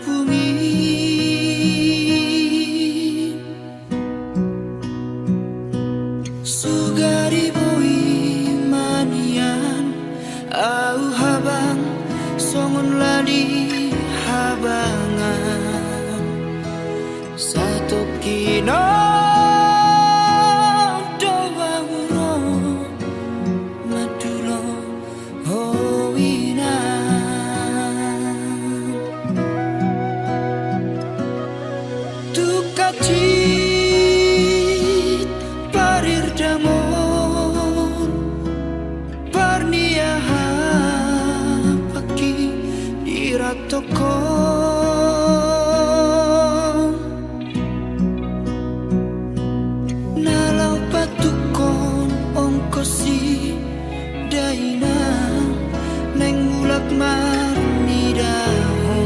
bumi sugari bui manian au habang songon lali habangan satu kino doa uro madulo hoina tukacit parir damon parniaha paki iratoko nalau patukon ongkosi daina neng mulak marnidaho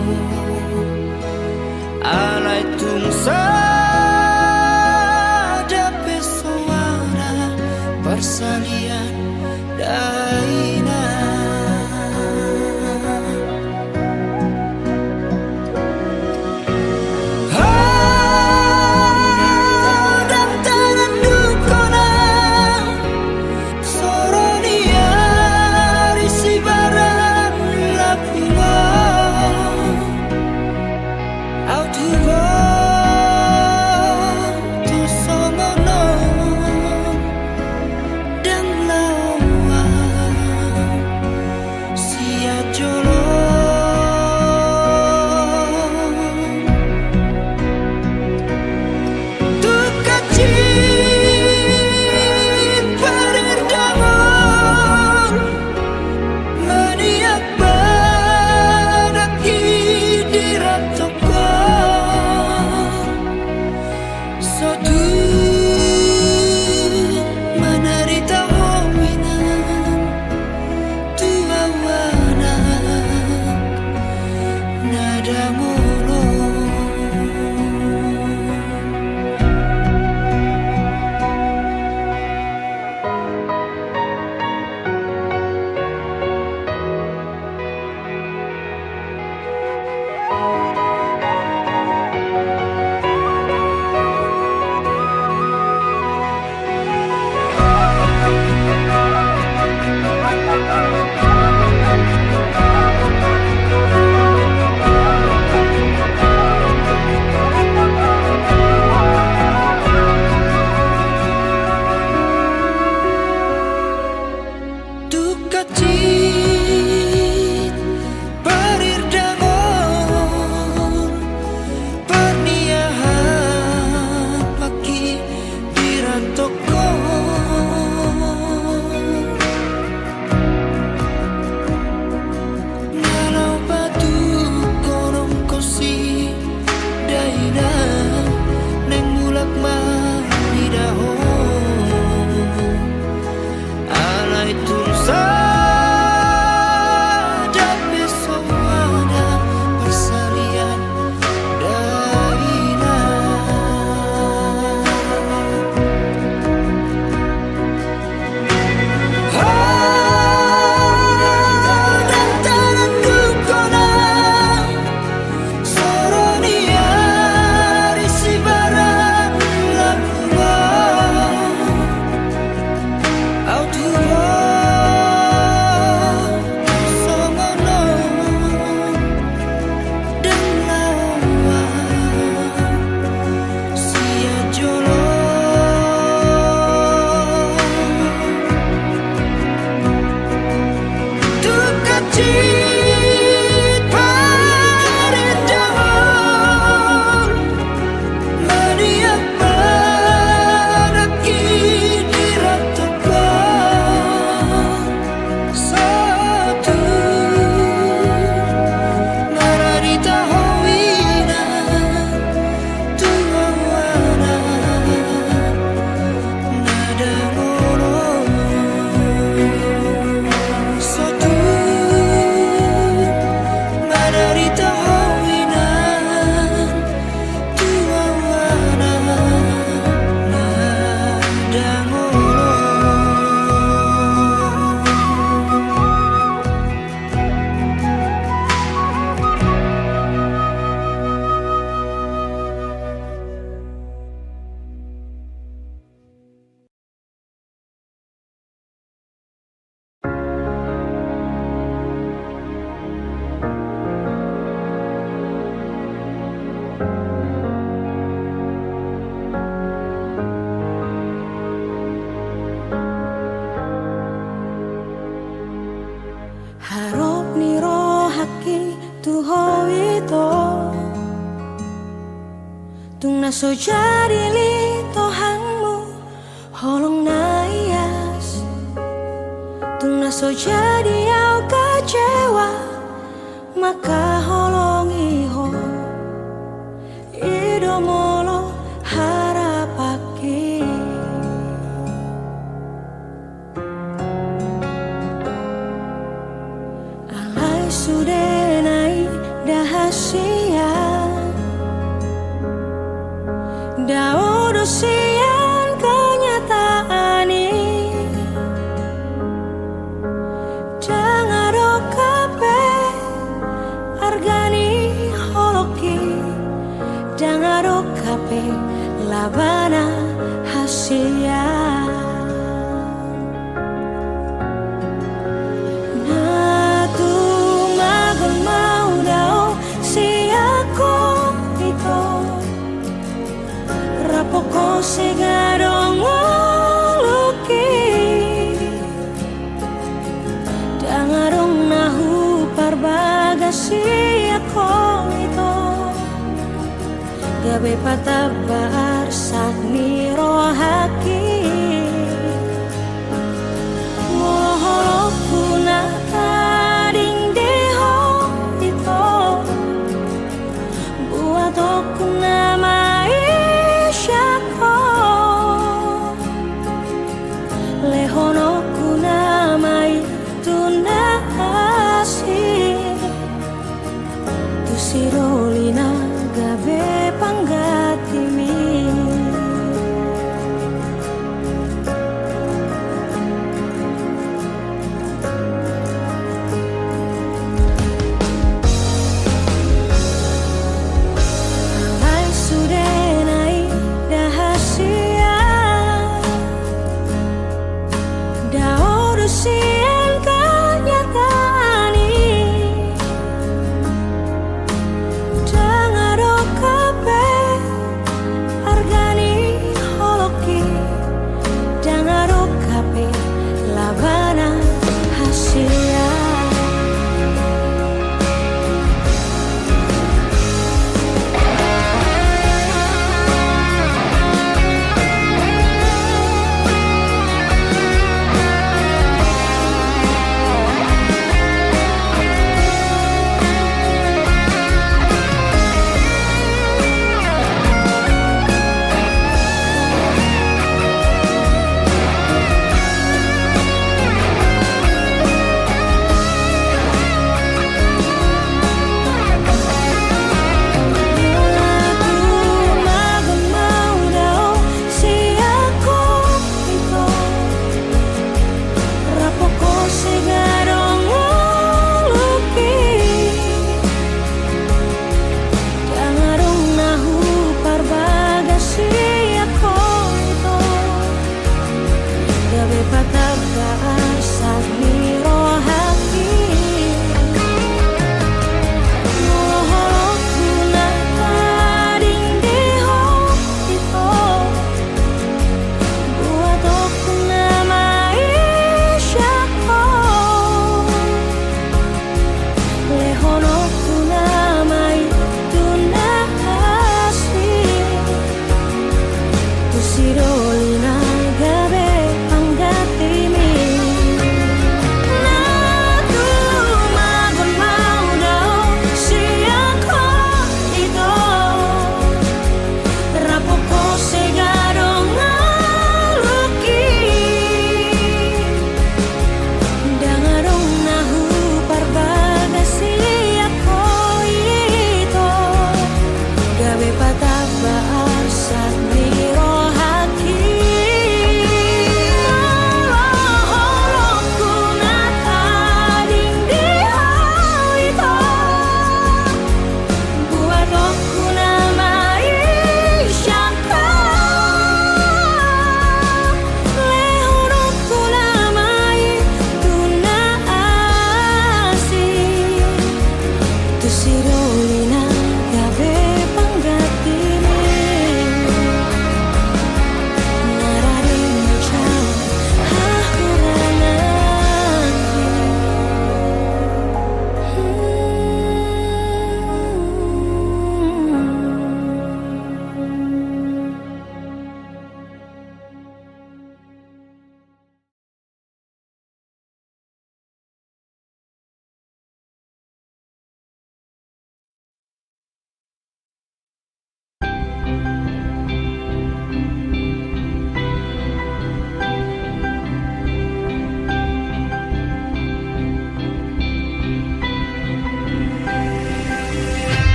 alai tungsa dape suara persalian daina dan tangan dukona soronia risi barang lap Harap niro haki tuho ito tung naso jadi li tohangmu holong naias tung naso jadi au kecewa maka holong iho idomolo harapaki alai sudah naik dahasia daudo sian kenyataan ini jangan kape argani holoki jangan kape labana hasia natu magon mau dao siako ito rapoko segadong uluki dangarong nahu parbagasi ako ito gabe patabar sak niro haki moholoku na kading deho ito buat aku nama isyako lehonoku nama itu nasi tu sirolina gabe panggatimi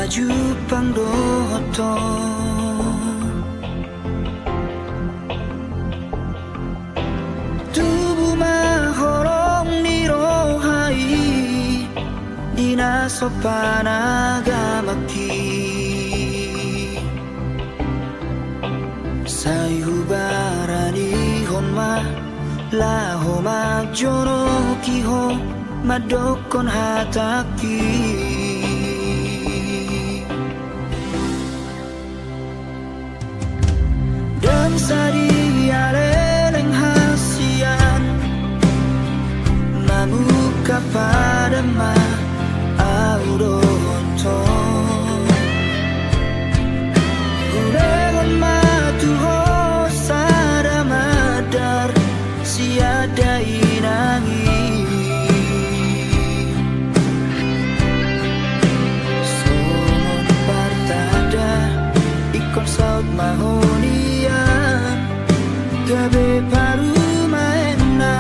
maju pangdoto tubuh mahorong nirohai dina sopanagamaki sayubarani honma laho magjono kiho madokon hataki dan sari aleleng hasian mamuka pada ma auronto uregon matuho saramadar siada inangi somon partada ikon saut mahonia gabe paru maena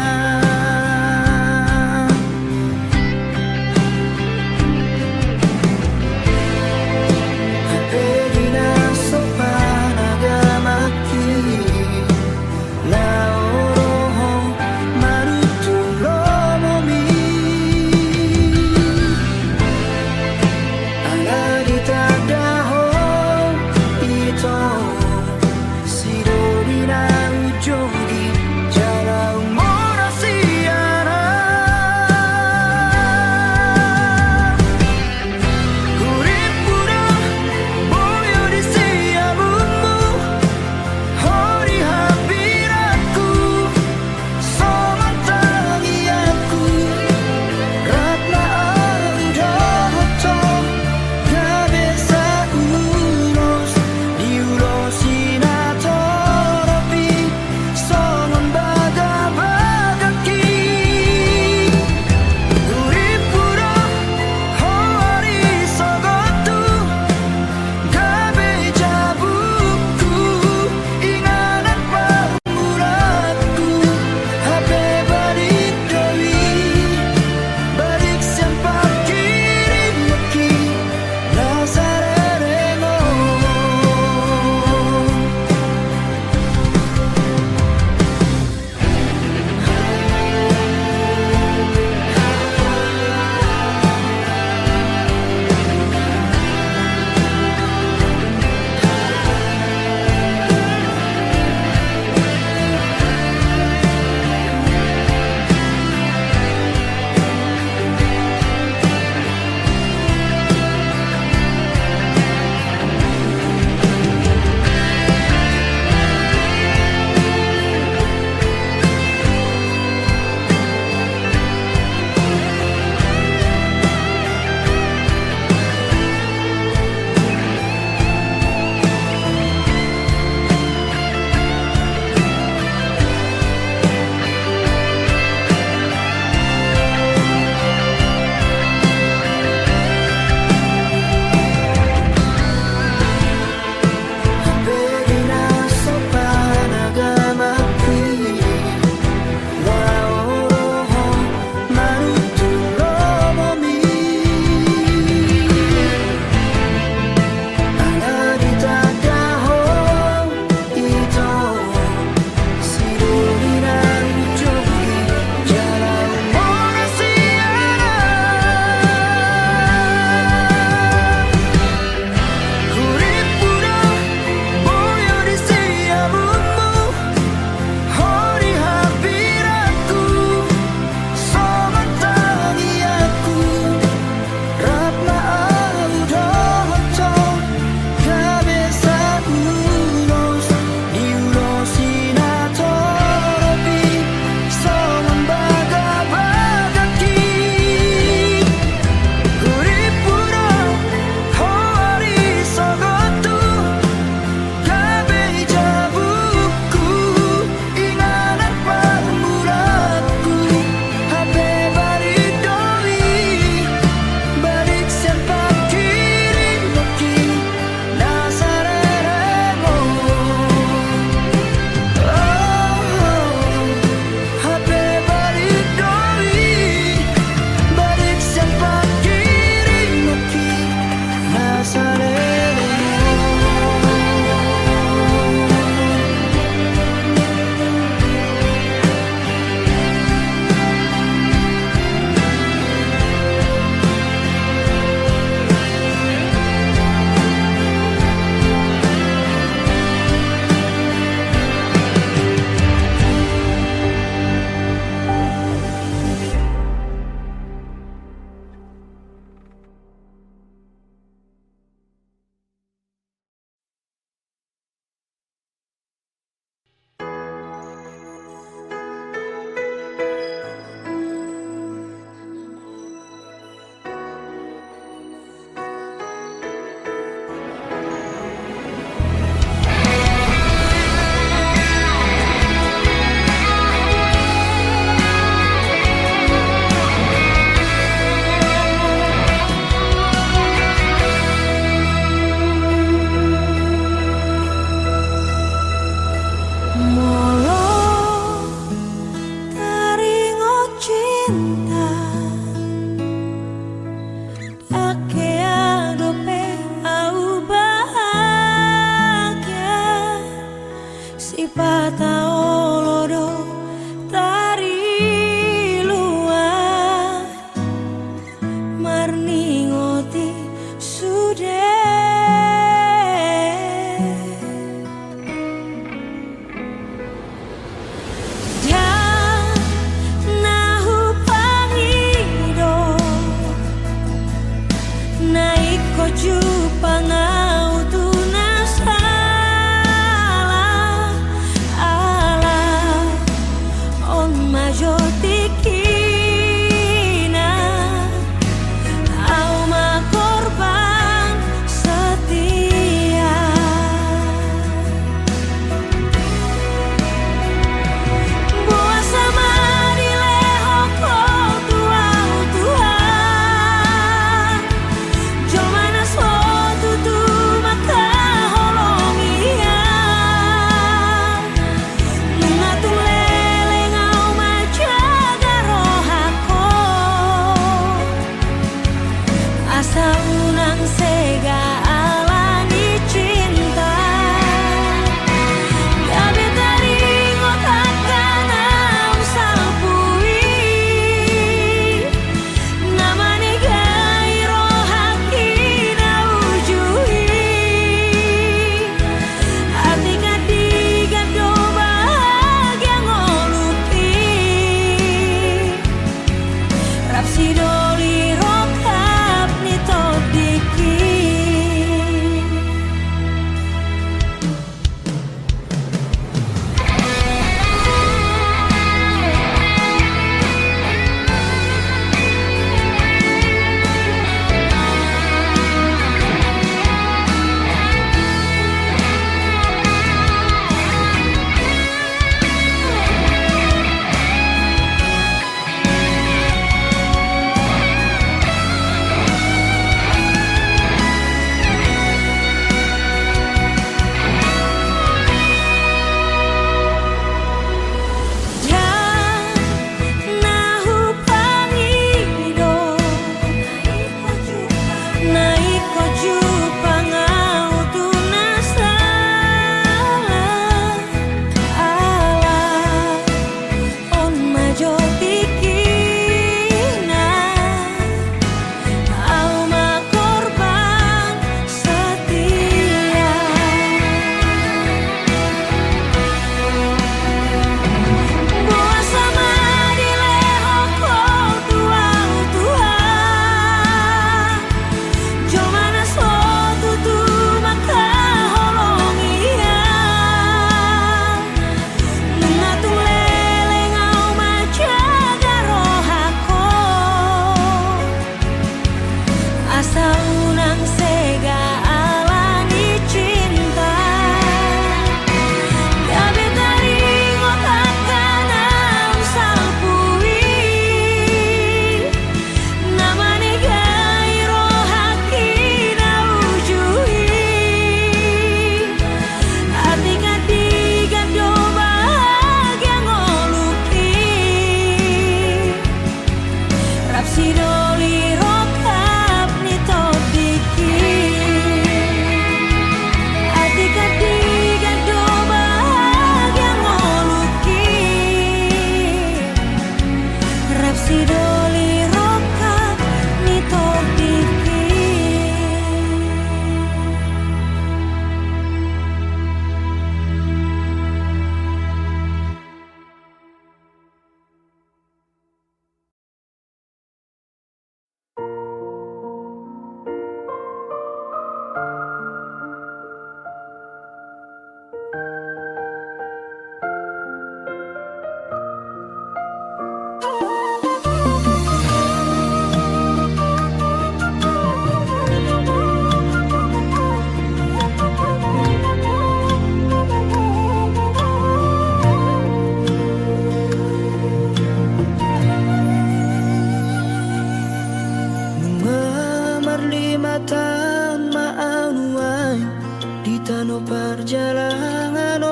perjalanan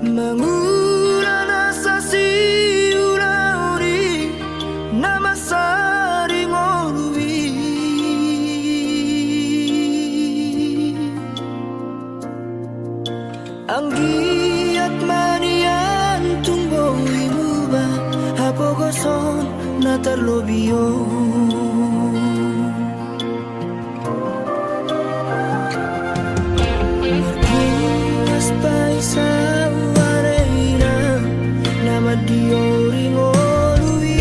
mengulang asa si ulauri nama sari ngorui anggiat manian tumbo ibuba hapogoson na terlobio martinas paisa wareina nama diori ngorui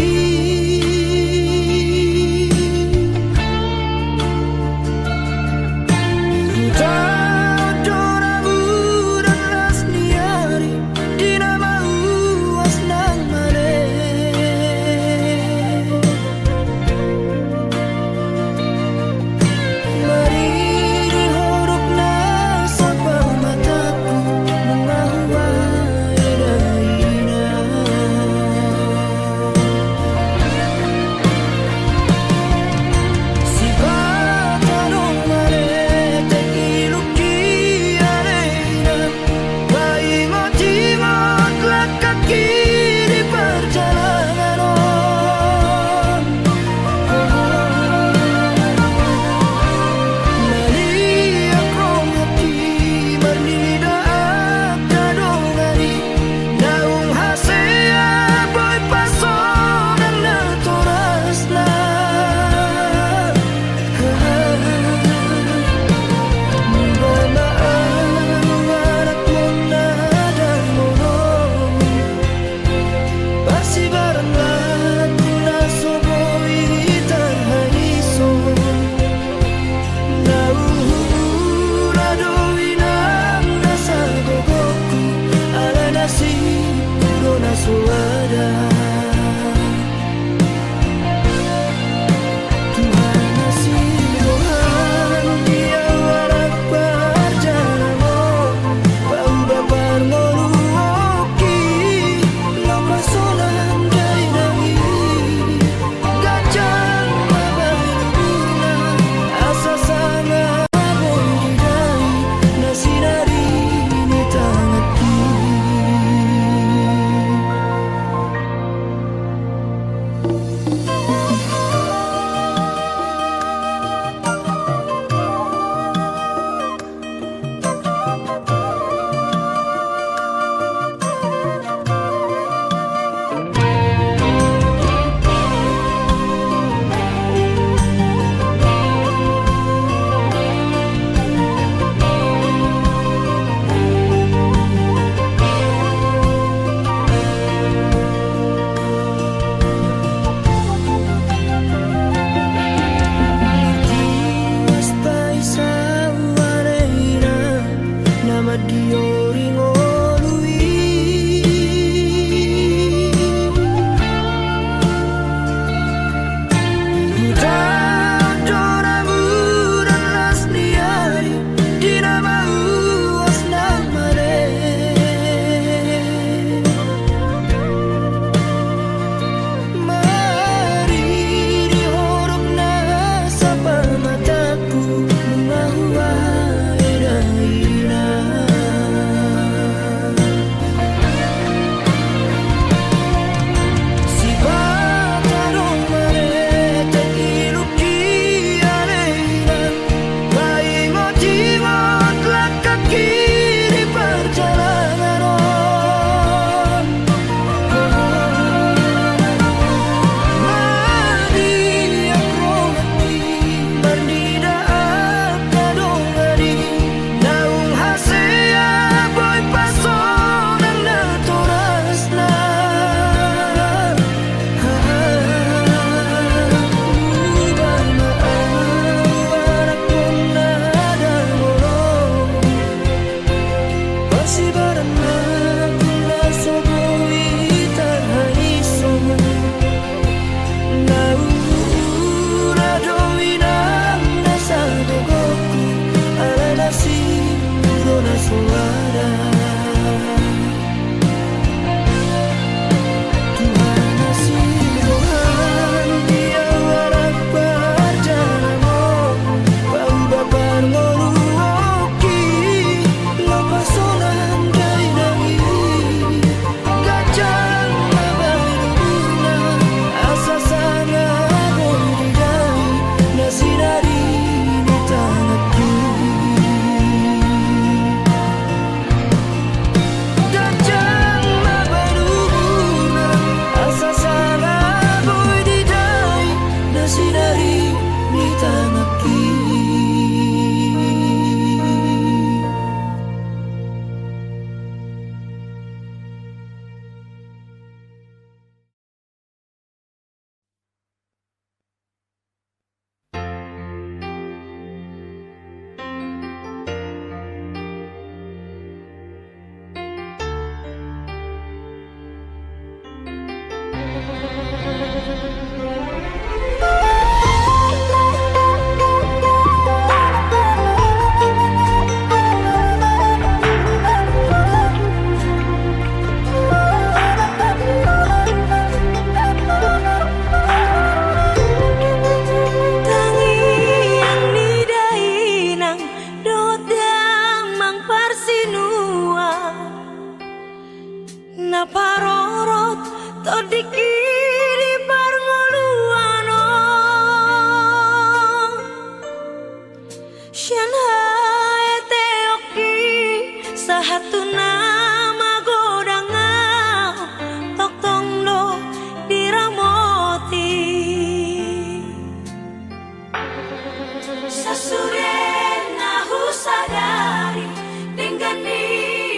sudah nahu sadari dengan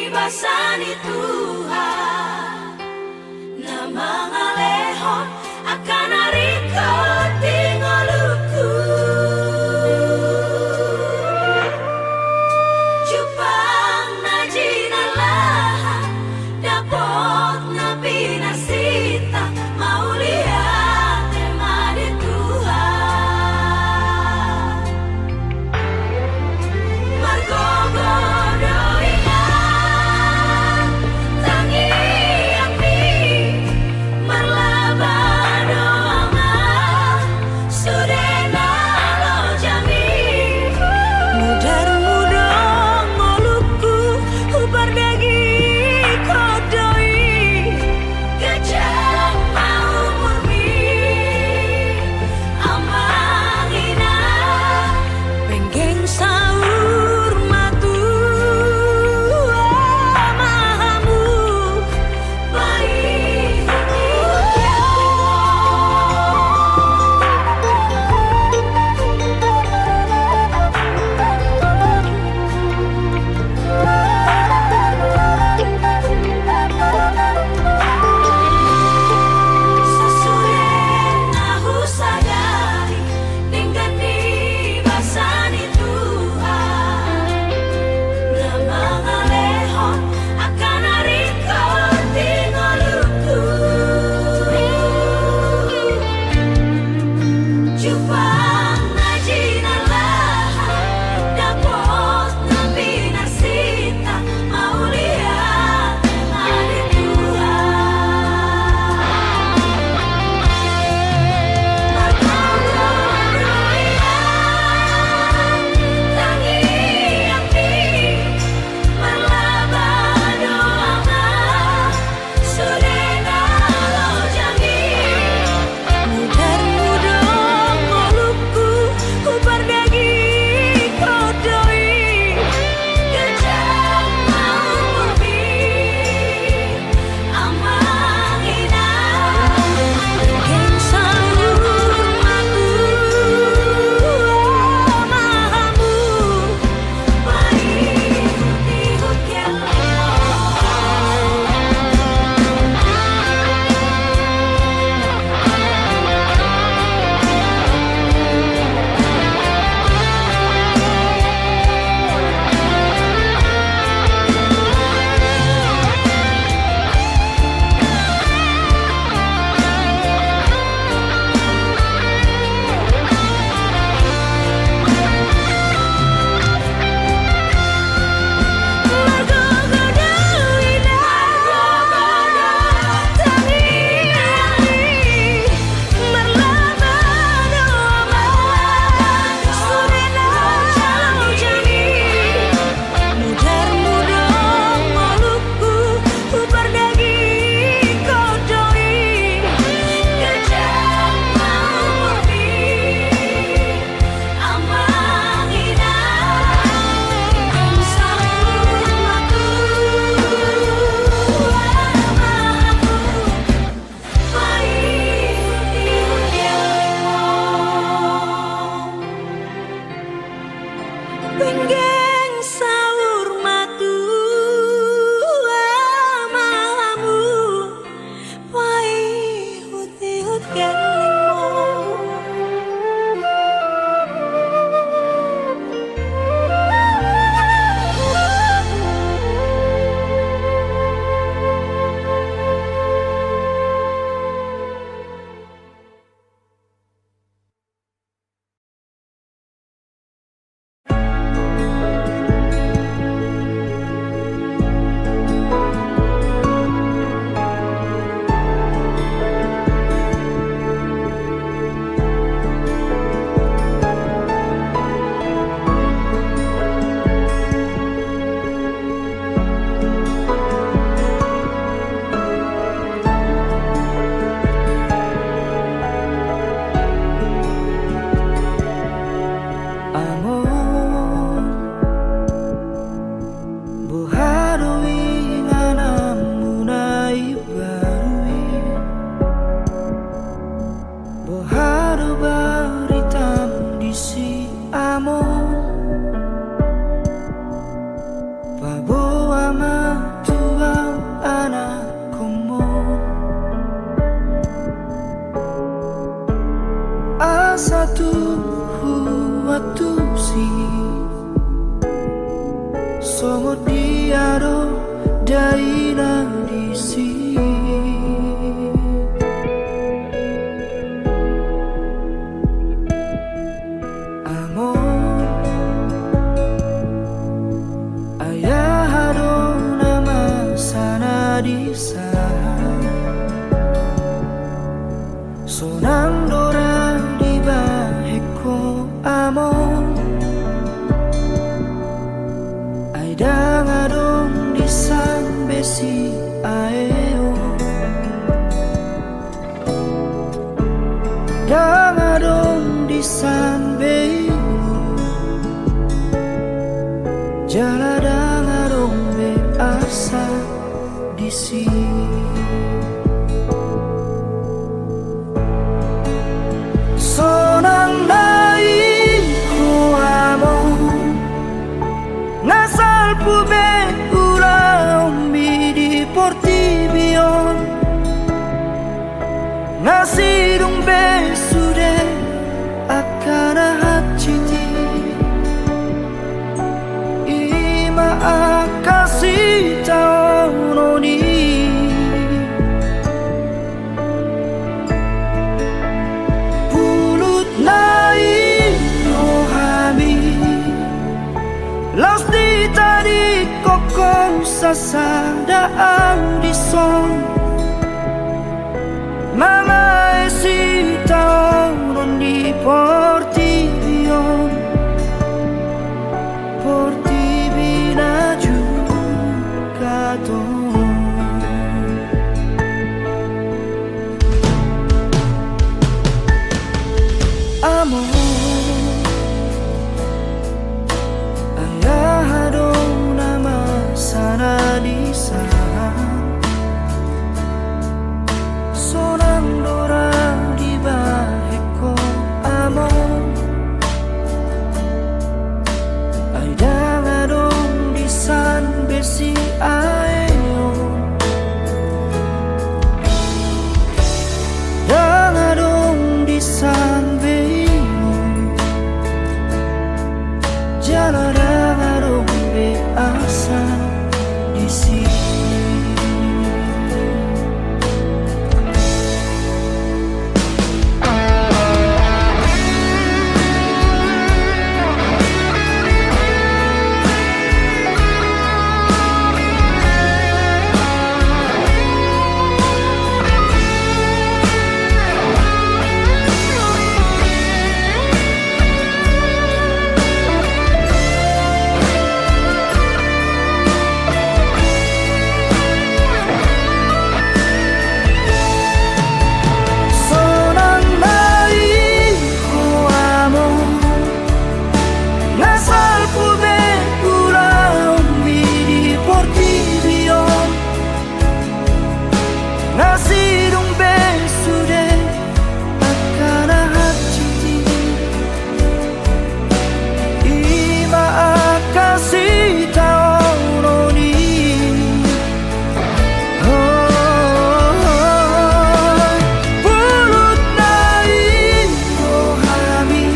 basani Tuhan na mga lehon akan ariko tingoluku Jupang na jinalahan dapot na pinasita maulihat tema di Tuhan satu waktu si songo diaro daina disi amor ayah hado nama sana disa sonang dora di baheko amor aida ngadong di san besi aeo dangadong di san beilu jala dangadong be asa di sini sonang dai ko amo nasal pube ura umbi di portibion nasidung be sude akana hachiti ima akasi taononi Los di tadi koko sasada audison Mama esi tahun di portibion Portibina juga amor sana di sana sonang dora di baheko amor aida ngadong di san besi aeo dangadong di san beilu jala dangadong be asa di sini nasidung besude akana hachiti ima akasi taononi pulut nai rohami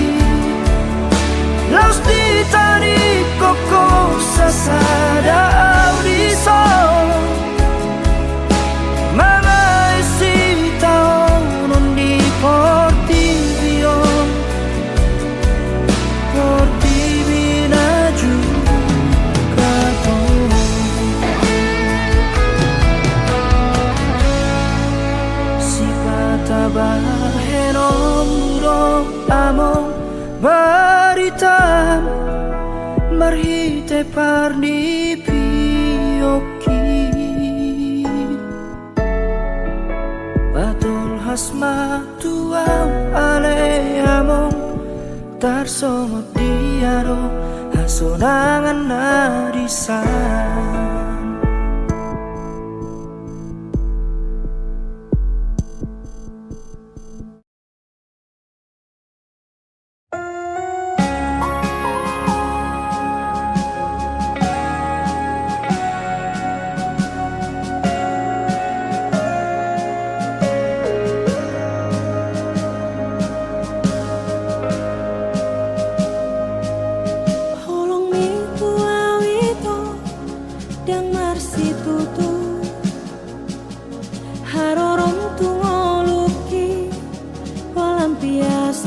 laus di tadi koko sasada audison amo baritam marhite parni pioki batul hasma tuam ale amo tarsomot diaro hasonangan narisan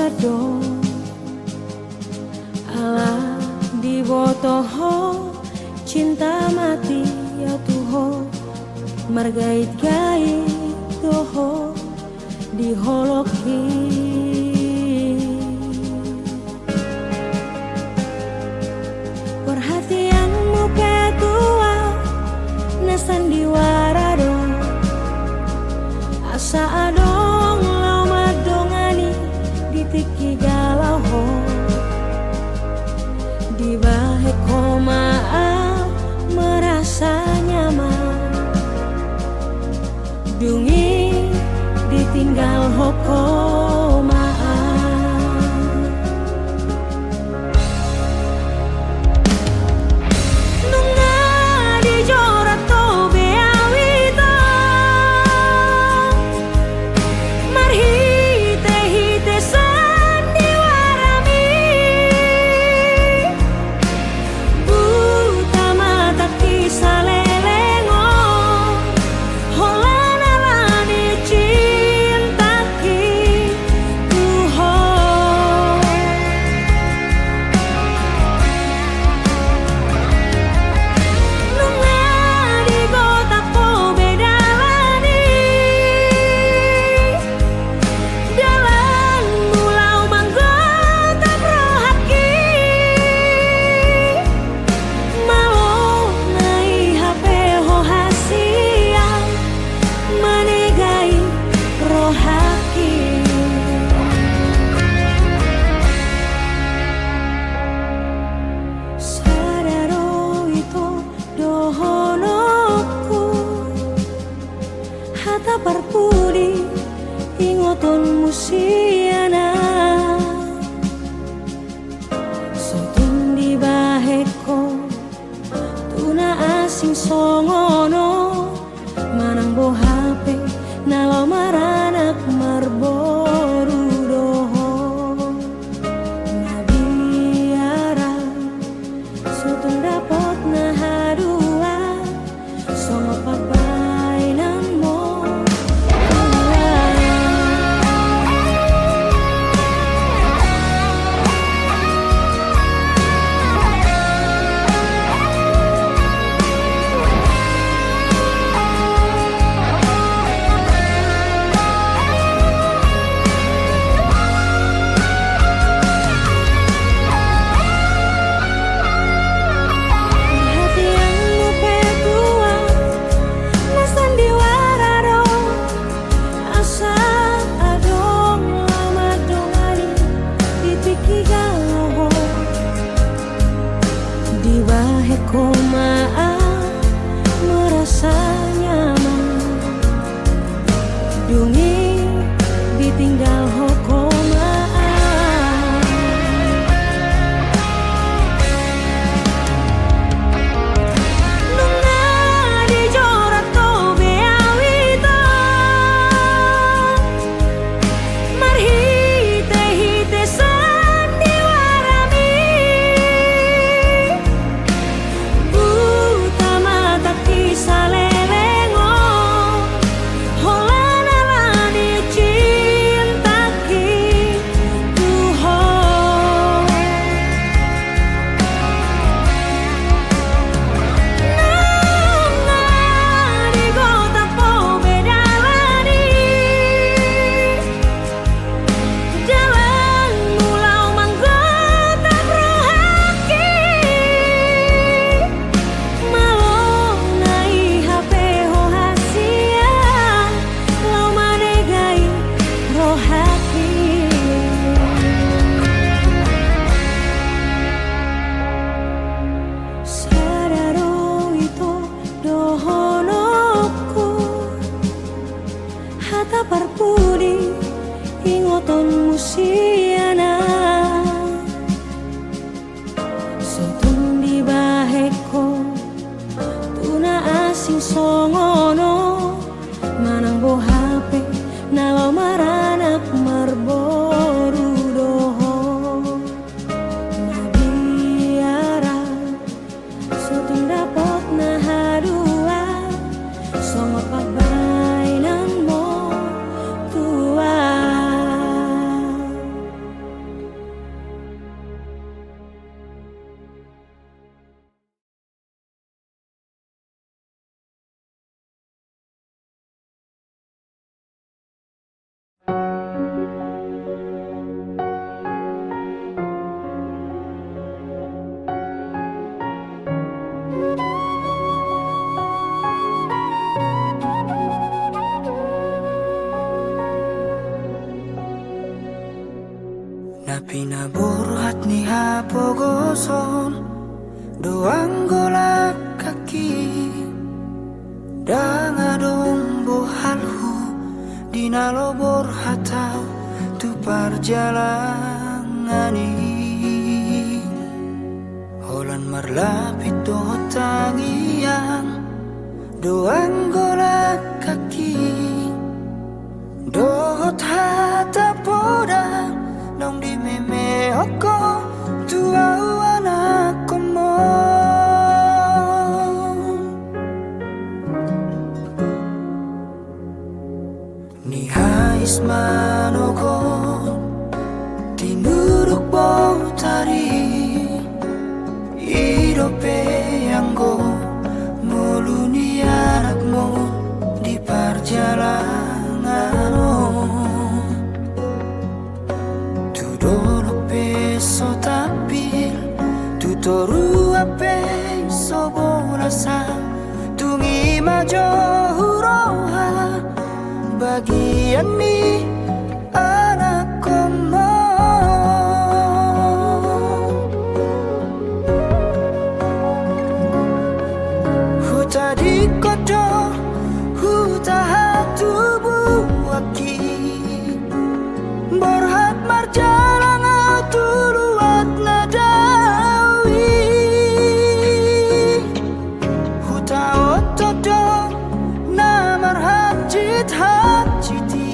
sado ala dibotoho cinta mati ya tuho margait-gait doho diholoki perhatianmu ketua na sandiwara dong asa adong lau madongani ditiki galau ho di bahe komaa merasa nyaman dungi ditinggal hokomaan nunga dijora to beawita marhite hite sandiwarami buta mata kisah lelengo holana lani cintaki Pinaburhat ni hapogoson doang golak kaki dangadong bohalhu dinalobor hatau tu perjalangani holan marlapit do tangiang doang golak kaki dohot hata poda nong di meme oko tua anak komo ni hais manoko tinuruk bau tari idope anggo muluni anakmu di perjalanan so tapil tutoru ape so borasa tungi majo huroha bagian ni anak komo huta di kodo huta hatubu waki borhat marjalan tuluat nadawi huta otodo namar hajit hajiti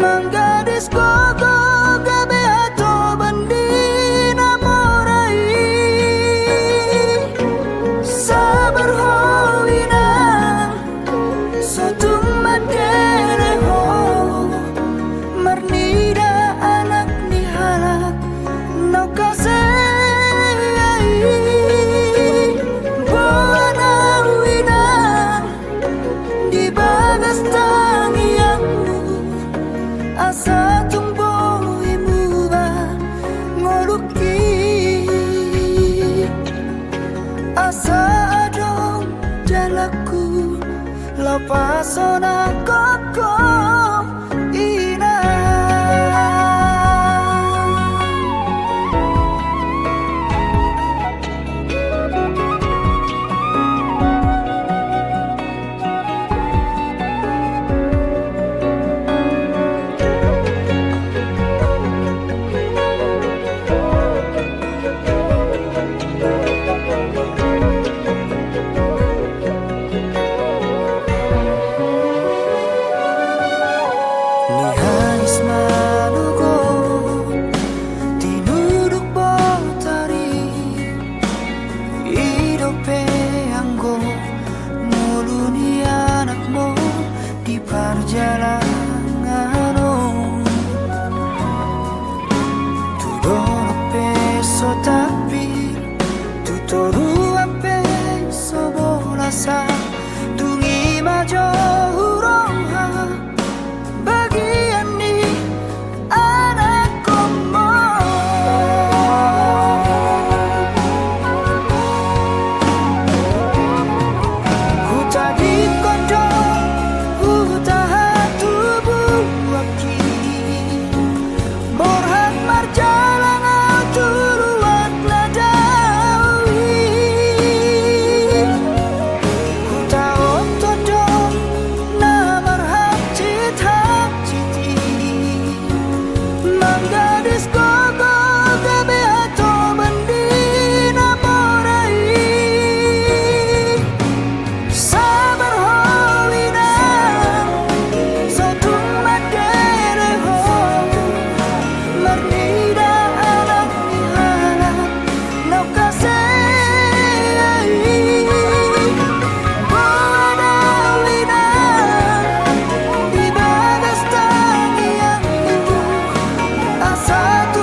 manggadis gogo gabe ato bandina morai sabar hoina sotung madere ho marnida asa tumbo imuba ngoluki asa adong jalaku lapasona koko ina perjalanan tudoro peso tapi tutoru ape so bolasa tungi majo huroha bagian ni anak komo huta di kondo satu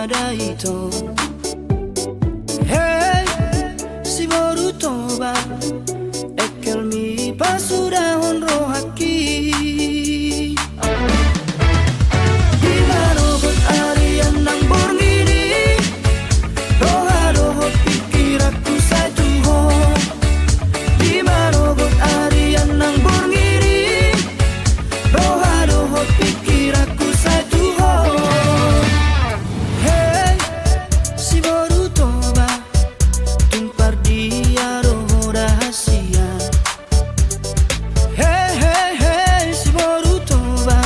madaito. Hey, si borutoba ekel mi pasuda honro haki. Di marobot arian nang borngiri, roha roho pikir aku satu ho. Di marobot arian nang borngiri, roha roho pikir aku satu ho. Hey, si borutoba tumpar dia roho rahasia. Hey, hey, hey, si borutoba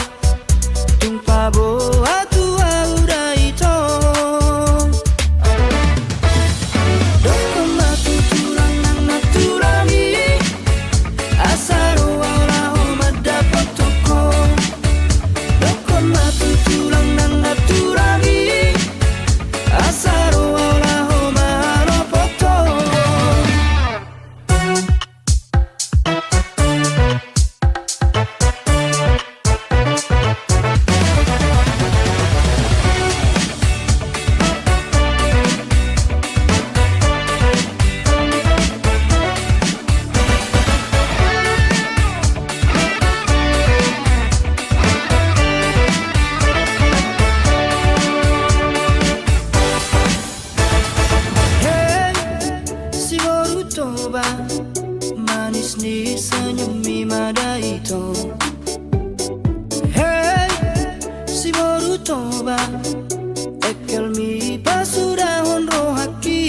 tumpa boa tua udah itu. Dokon matu turang nang naturani, asaro wala homat dapat toko. Dokon matu turang nang naturani, asaro wala homat ropoto. Hey, si borutoba manis ni senyum mi madaito. Hey, si borutoba ekel mi pasuda honro haki.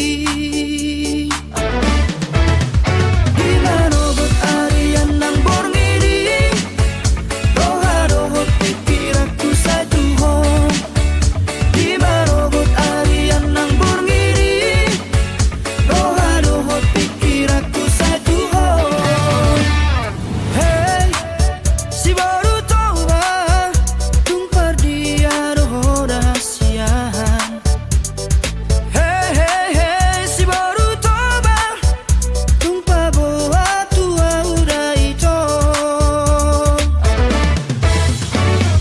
Di marobot arian nang borngiri, roha roho pikir aku satu ho. Di marobot arian nang borngiri, roha roho pikir aku satu ho. Hey, si borutoba tumpar dia roho rahasiaan. Hey, hey, hey, si borutoba tumpa boa tua udah itu.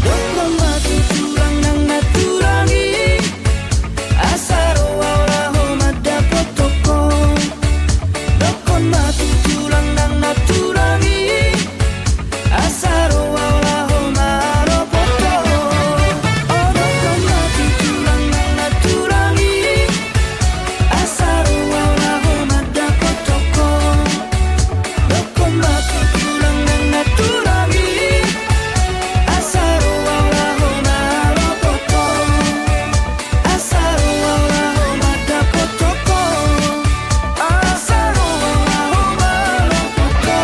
Dokon matu turang nang naturangi, asaro wala homat dapat toko. Dokon matu turang nang naturangi, asaro wala homat ropoto. Oh, dokon matu turang nang naturangi, asaro wala homat dapat toko. Dokon matu turang nang naturangi, asaro wala homat ropoto. Asaro wala homat dapat toko. Asaro wala homat ropoto.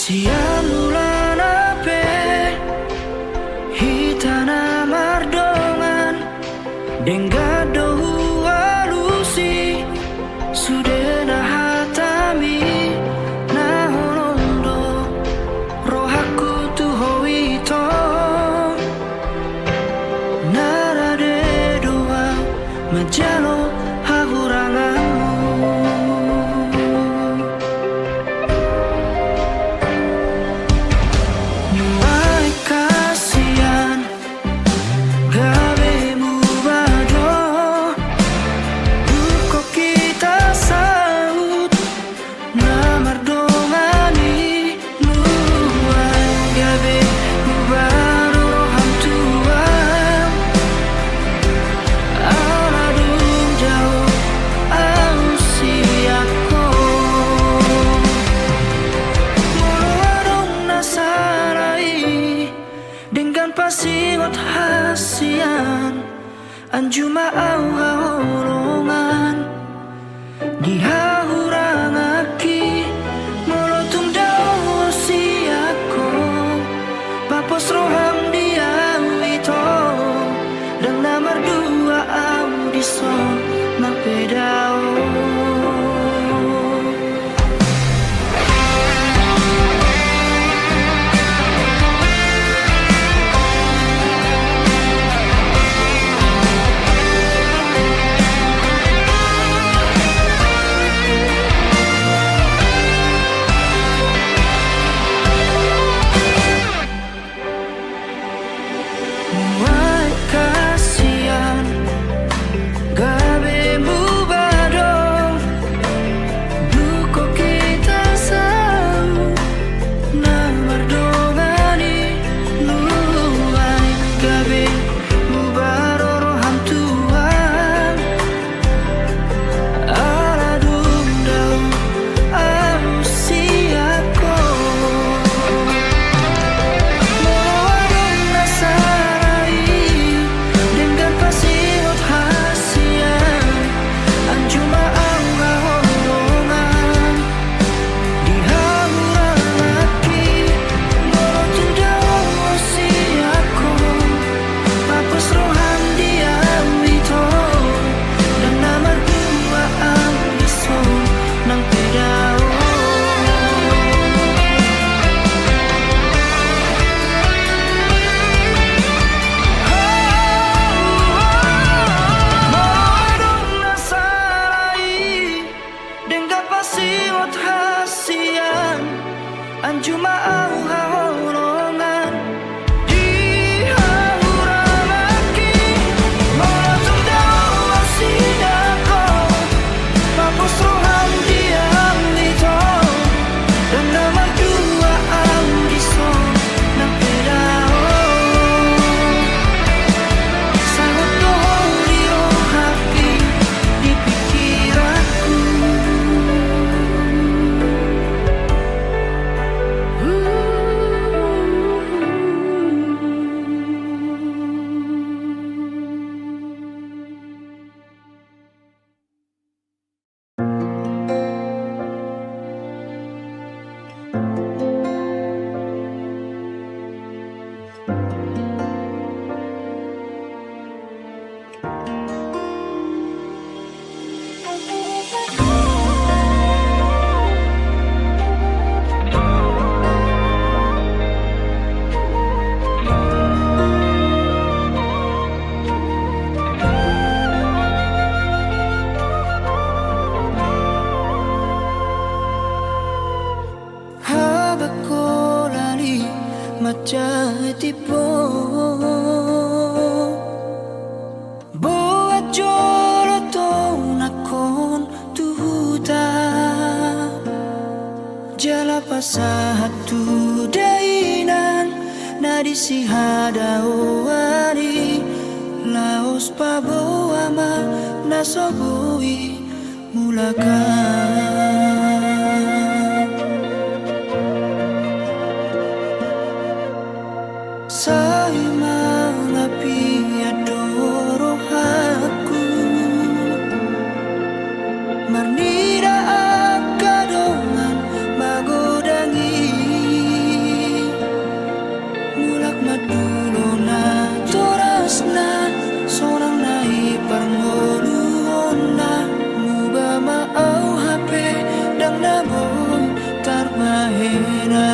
Siang bulan ape hitana mardongan denggado alusi sudena hatami nahonondo rohaku tu hoito narade doa majalo hahuranganmu. Nuai kasihan gawe mubado, duko kita saut namar dongani. Nuai gawe mubado hantua aladung jauh ausiako. Molo warung nasarai dengan pasingot hasian anjuma au haulungan di hahurangaki. Molo tungdau siako papos roham dia wito dan namar dua audison napedao. macai tipo Boat jolo to nakon tuhuta Jala pasahat tu dainan Nadisi hadawari Laos paboama nasobui mulakan Say mga piyadoro aku Marnira agkadongan magodangi Mulak madulo na toras na Sorang nai parngoluon na Muba maaw hape dang naboy tarbahena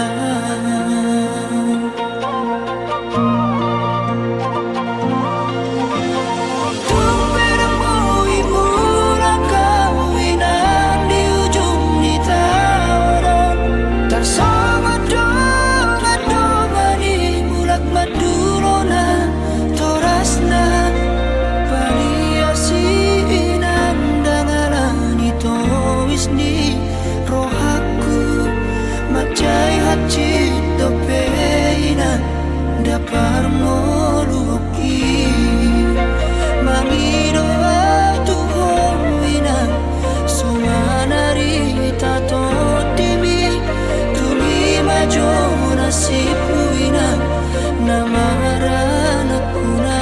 Dapar moluki Mangido tu hoina Sumanari tato timi Tumi majo nasipuina Namaran akuna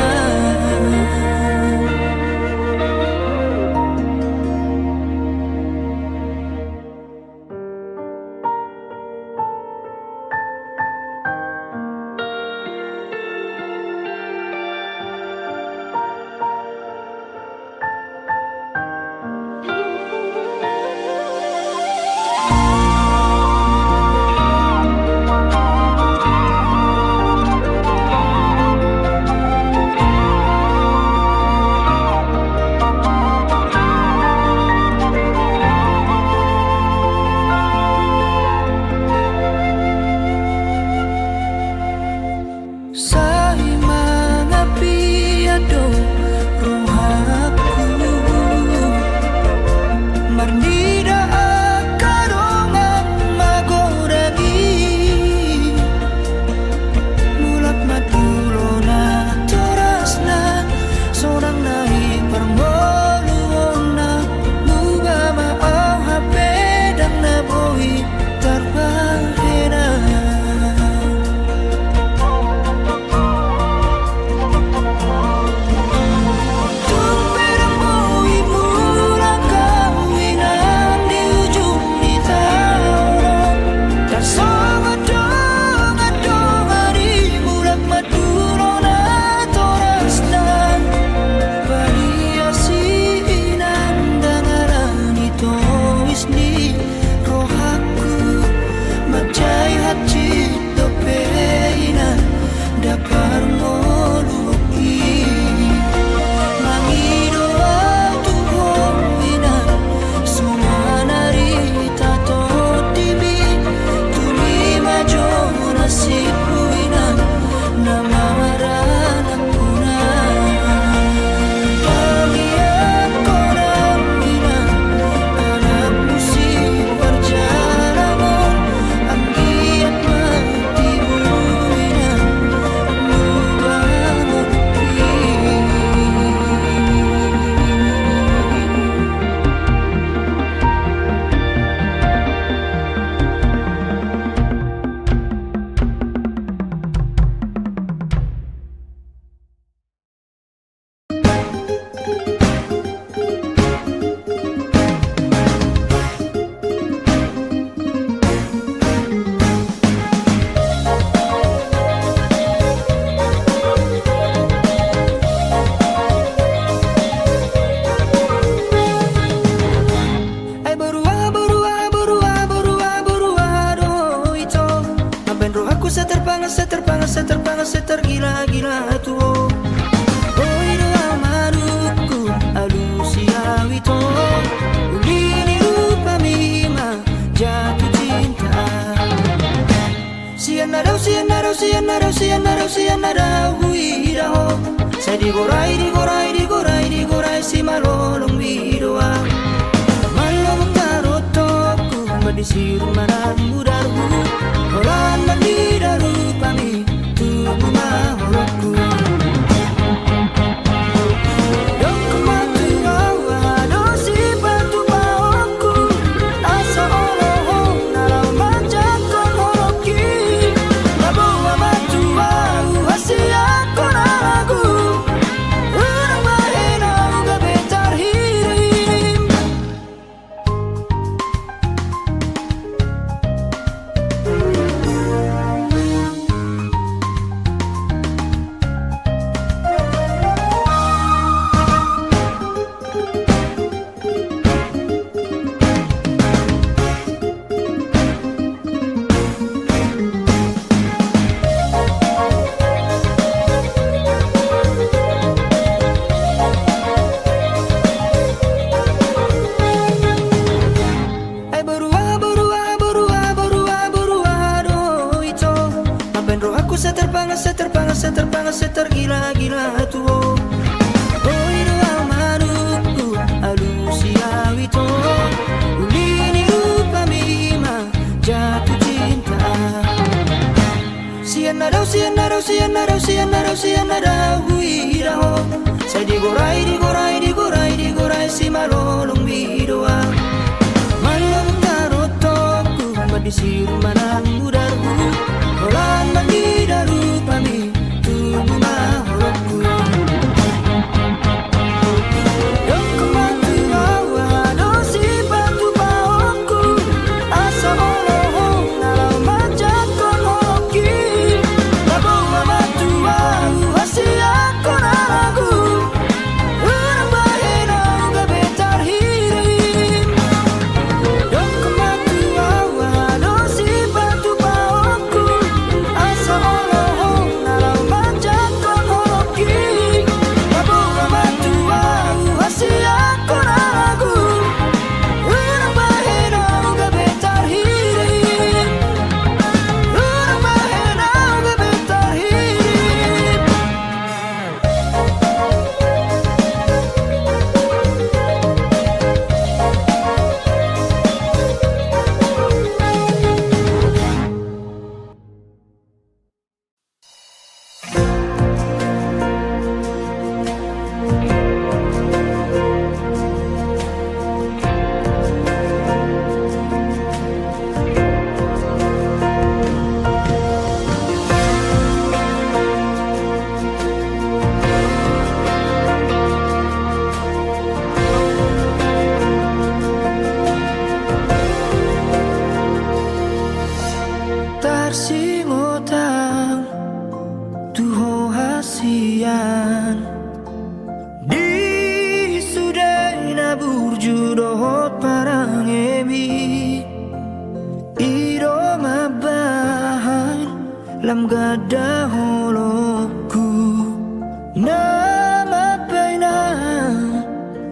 Tergila-gila tuh Oi doa maruku alusia wito Ulini rupa mima jatuh cinta Sian narau siyanara huiraho. Saya digorai si malolong bidoa. Malong tarotoku madisir manang mudarku. Horan mandidaru pami tubuh maholoku. Setergila-gila tuo. Oh ino manuku alusia wito. Ulini lupa mima jatuh cinta. Sianarau huiraho. Saya digorai si malolong bidoa. Malong tarotoku madisir manang mudarku. Holan mandidaru pami lam gada holoku nama pena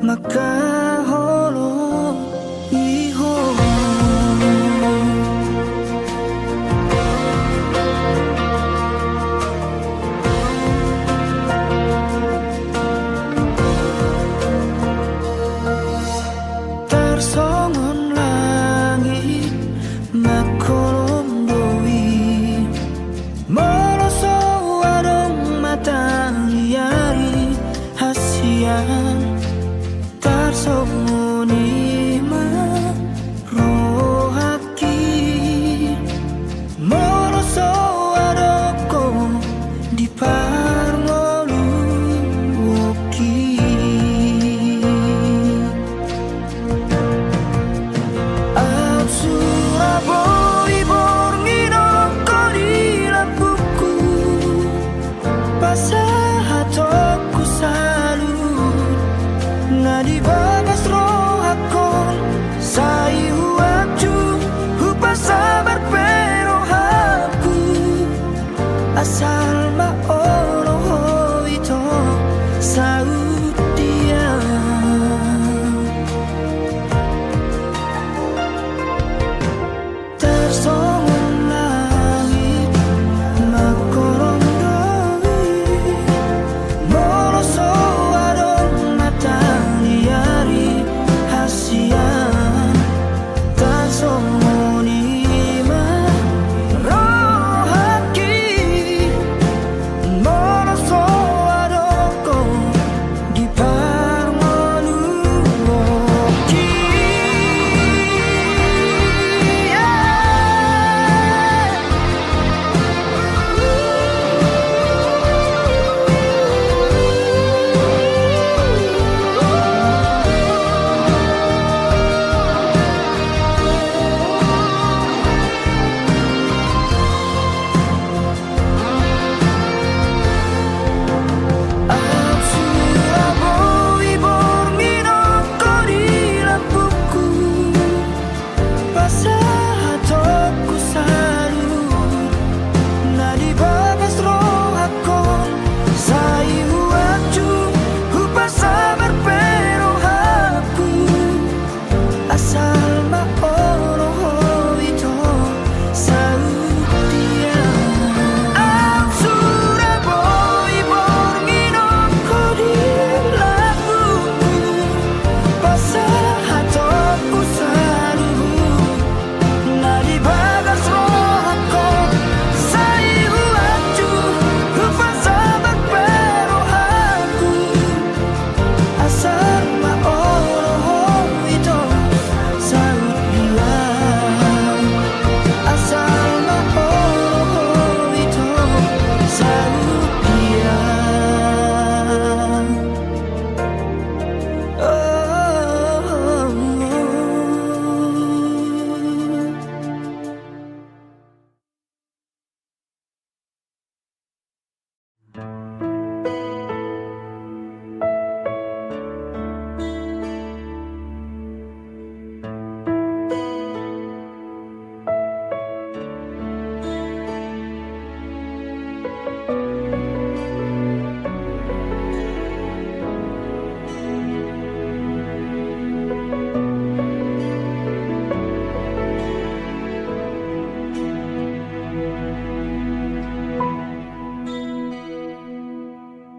maka holo iho. Tersongon langit makolom doi moroso warung matahari hasian tarsongoni ma rohaki moroso waroko di parngolu woki. Surabaya borngino kori lampuku pasahatoku salut nadi bagas rohakon sai huapju hupa sabar pero haku asal ma oloho itu saut dia. Tersongon langit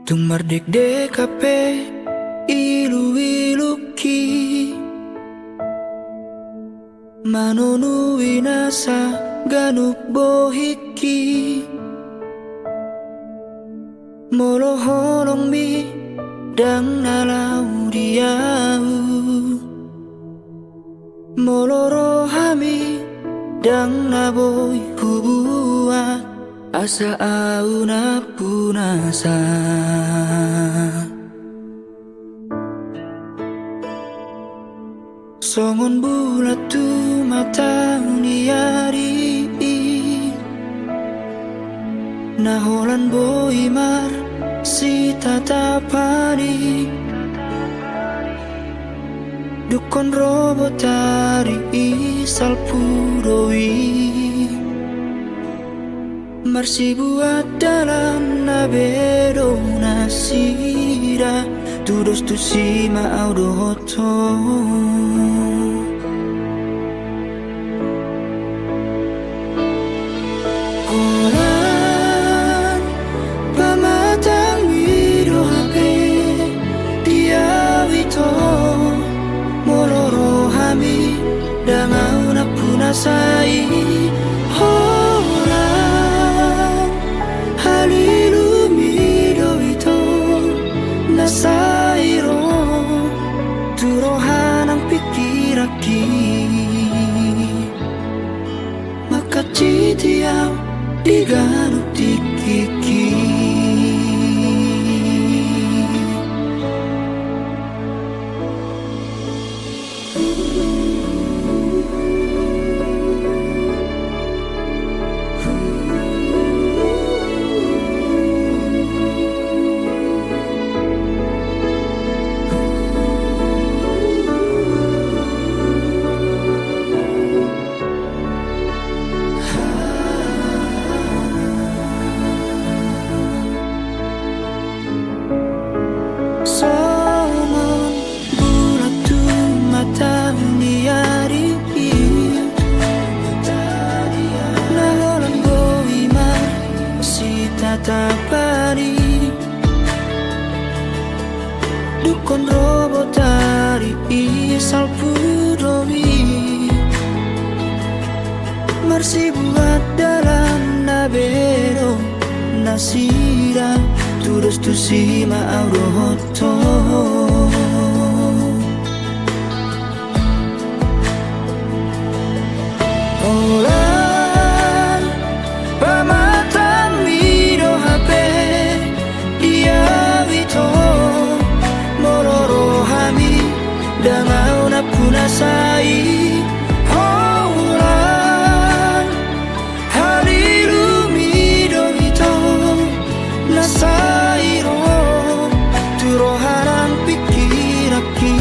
tung mardek dekape ilu-iluki manonu inasa ganuk bohiki molo holong mi dang nalau diau molo rohami dang naboy hubuat asa au na punasa songon bulat tu mata niari naholan boimar si tatapani dukon robotari isal puroi marsi buat dalam nabedo nasira tudos tu sima audoto Olan pamatang wiro hape dia wito moloro hami dangau na punasai Olan halilu mido wito nasairo turohanang pikiraki makacitiaw diganuk dikiki Somon bulat tu mata niari naholang boimar si tatapani dukon robotari isal pudomi marsi buat dalam nabero nasira tudos tu sima audoto Olan pamatang mido hape dia wito mororo hami dangau na punasai Olan halilu mido wito nasairo turohanang pikiraki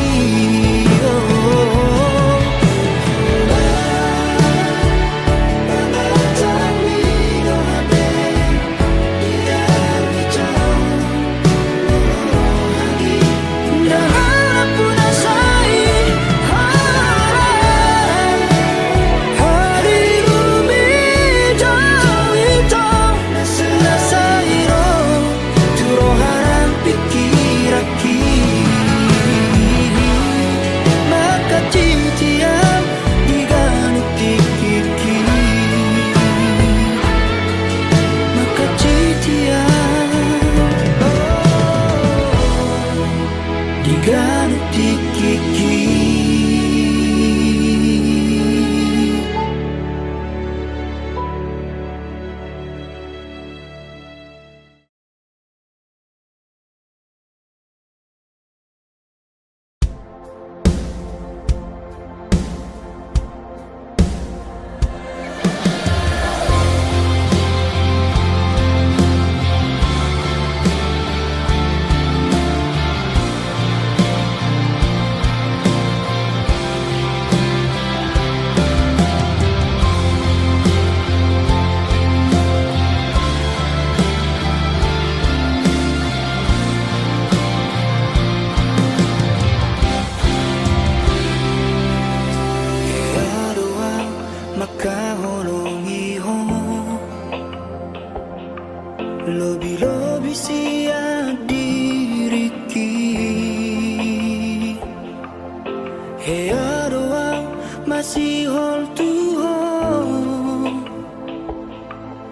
masih hold to hold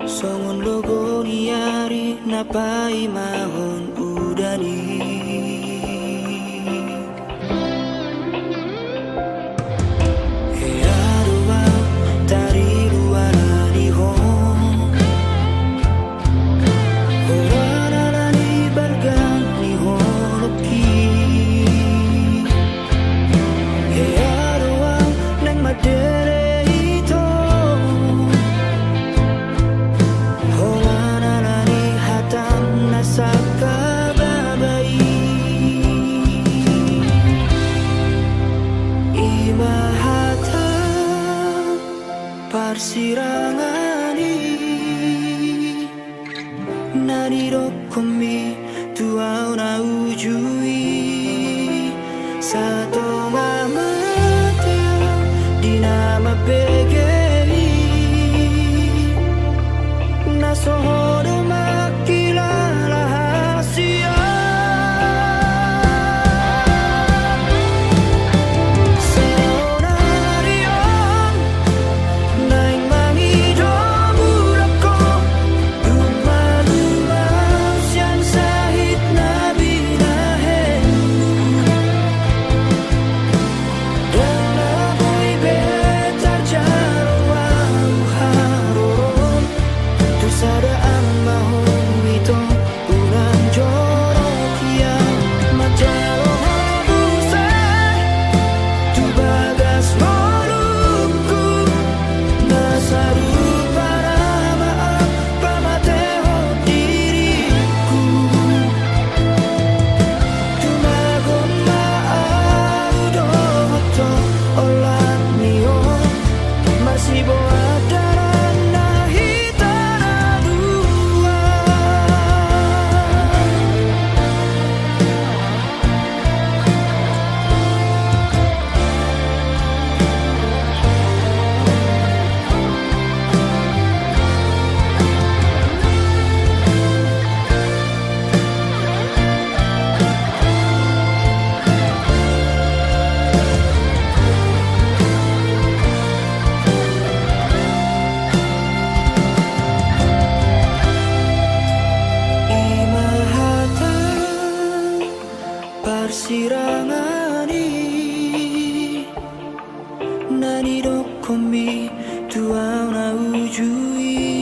songon logo niari napai mahon udani Parsirangani Nariro komi tuau na ujui Sato ngamate dinama pegei Nasohodo makilala hasia Parsirangani Nani do komi tuau na ujui